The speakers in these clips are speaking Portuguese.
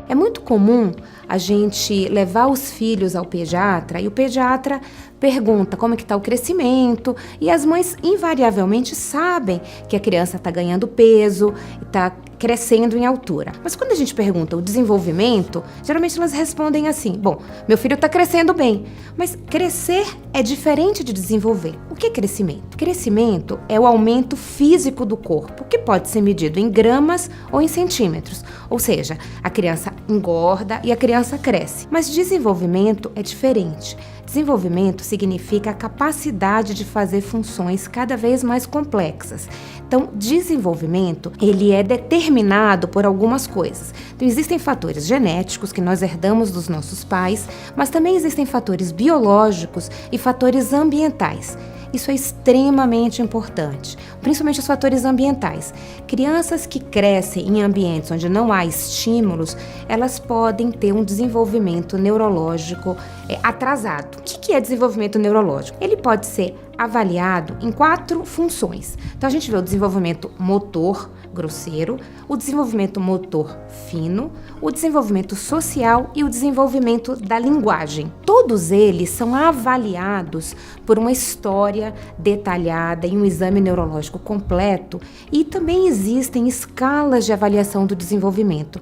É muito comum a gente levar os filhos ao pediatra e o pediatra pergunta como é que está o crescimento e as mães invariavelmente sabem que a criança está ganhando peso e está crescendo em altura. Mas quando a gente pergunta o desenvolvimento, geralmente elas respondem assim: bom, meu filho está crescendo bem. Mas crescer é diferente de desenvolver. O que é crescimento? Crescimento é o aumento físico do corpo, que pode ser medido em gramas ou em centímetros. Ou seja, a criança engorda e a criança cresce. Mas desenvolvimento é diferente. Desenvolvimento significa a capacidade de fazer funções cada vez mais complexas. Então, desenvolvimento, ele é determinado por algumas coisas. Então, existem fatores genéticos que nós herdamos dos nossos pais, mas também existem fatores biológicos e fatores ambientais. Isso é extremamente importante, principalmente os fatores ambientais. Crianças que crescem em ambientes onde não há estímulos, elas podem ter um desenvolvimento neurológico atrasado. O que é desenvolvimento neurológico? Ele pode ser avaliado em 4 funções. Então, a gente vê o desenvolvimento motor grosseiro, o desenvolvimento motor fino, o desenvolvimento social e o desenvolvimento da linguagem. Todos eles são avaliados por uma história detalhada em um exame neurológico completo e também existem escalas de avaliação do desenvolvimento.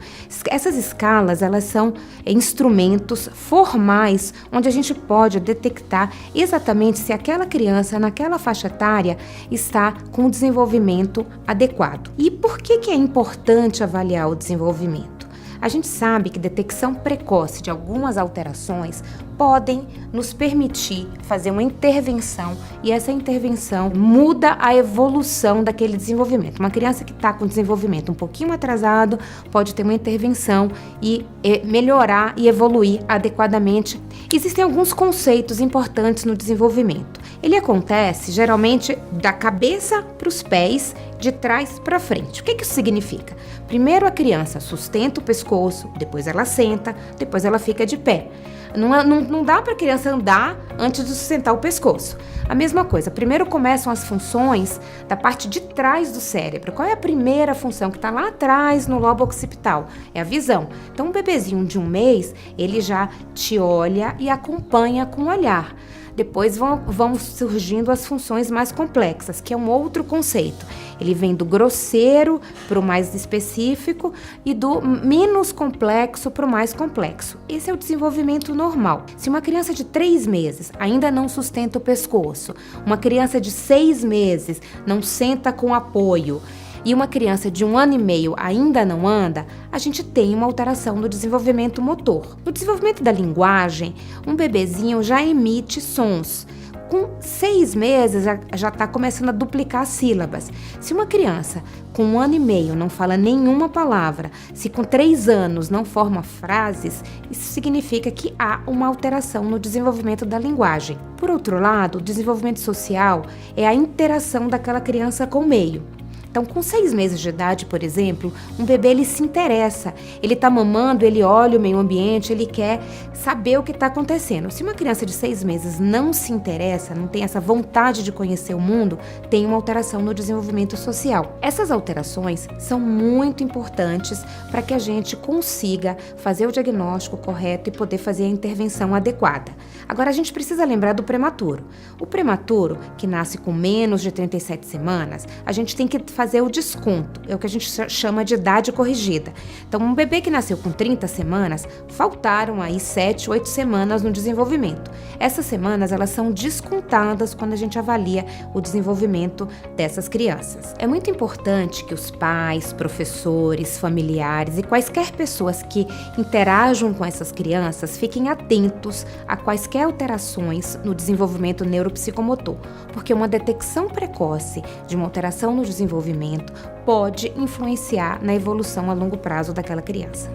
Essas escalas, elas são instrumentos formais onde a gente pode detectar exatamente se aquela criança naquela faixa etária está com o desenvolvimento adequado. E por que é importante avaliar o desenvolvimento? A gente sabe que detecção precoce de algumas alterações podem nos permitir fazer uma intervenção e essa intervenção muda a evolução daquele desenvolvimento. Uma criança que está com desenvolvimento um pouquinho atrasado pode ter uma intervenção e melhorar e evoluir adequadamente. Existem alguns conceitos importantes no desenvolvimento. Ele acontece geralmente da cabeça para os pés, de trás para frente. O que isso significa? Primeiro a criança sustenta o pescoço, depois ela senta, depois ela fica de pé. Não dá para a criança andar antes de sustentar o pescoço. A mesma coisa, primeiro começam as funções da parte de trás do cérebro. Qual é a primeira função que está lá atrás no lobo occipital? É a visão. Então, um bebezinho de 1 mês, ele já te olha e acompanha com o olhar. Depois vão surgindo as funções mais complexas, que é um outro conceito. Ele vem do grosseiro para o mais específico e do menos complexo para o mais complexo. Esse é o desenvolvimento normal. Se uma criança de 3 meses ainda não sustenta o pescoço, uma criança de 6 meses não senta com apoio, e uma criança de 1 ano e meio ainda não anda, a gente tem uma alteração no desenvolvimento motor. No desenvolvimento da linguagem, um bebezinho já emite sons. Com 6 meses já está começando a duplicar as sílabas. Se uma criança com 1 ano e meio não fala nenhuma palavra, se com 3 anos não forma frases, isso significa que há uma alteração no desenvolvimento da linguagem. Por outro lado, o desenvolvimento social é a interação daquela criança com o meio. Então, com 6 meses de idade, por exemplo, um bebê ele se interessa, ele está mamando, ele olha o meio ambiente, ele quer saber o que está acontecendo. Se uma criança de 6 meses não se interessa, não tem essa vontade de conhecer o mundo, tem uma alteração no desenvolvimento social. Essas alterações são muito importantes para que a gente consiga fazer o diagnóstico correto e poder fazer a intervenção adequada. Agora, a gente precisa lembrar do prematuro. O prematuro, que nasce com menos de 37 semanas, a gente tem que fazer o desconto, é o que a gente chama de idade corrigida. Então, um bebê que nasceu com 30 semanas, faltaram aí 7, 8 semanas no desenvolvimento. Essas semanas, elas são descontadas quando a gente avalia o desenvolvimento dessas crianças. É muito importante que os pais, professores, familiares e quaisquer pessoas que interajam com essas crianças fiquem atentos a quaisquer alterações no desenvolvimento neuropsicomotor, porque uma detecção precoce de uma alteração no desenvolvimento pode influenciar na evolução a longo prazo daquela criança.